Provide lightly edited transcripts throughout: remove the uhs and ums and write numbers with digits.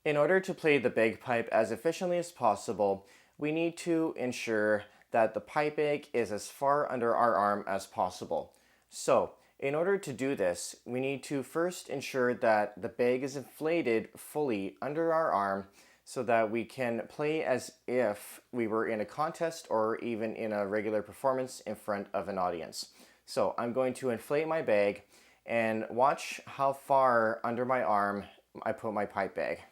In order to play the bagpipe as efficiently as possible, we need to ensure that the pipe bag is as far under our arm as possible. So, in order to do this, we need to first ensure that the bag is inflated fully under our arm so that we can play as if we were in a contest or even in a regular performance in front of an audience. So I'm going to inflate my bag and watch how far under my arm I put my pipe bag.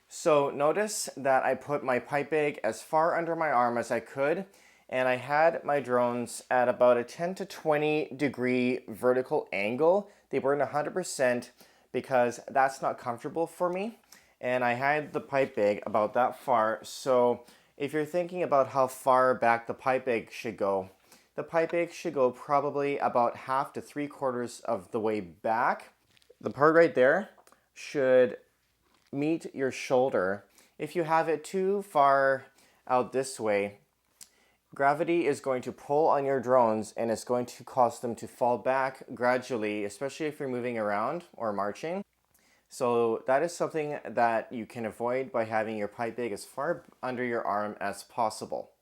So notice that I put my pipe bag as far under my arm as I could, and I had my drones at about a 10 to 20 degree vertical angle. They weren't 100% because that's not comfortable for me. And I had the pipe bag about that far. So if you're thinking about how far back the pipe bag should go, the pipe bag should go probably about half to 3/4 of the way back. The part right there should meet your shoulder. If you have it too far out this way, gravity is going to pull on your drones and it's going to cause them to fall back gradually, especially if you're moving around or marching. So that is something that you can avoid by having your pipe bag as far under your arm as possible.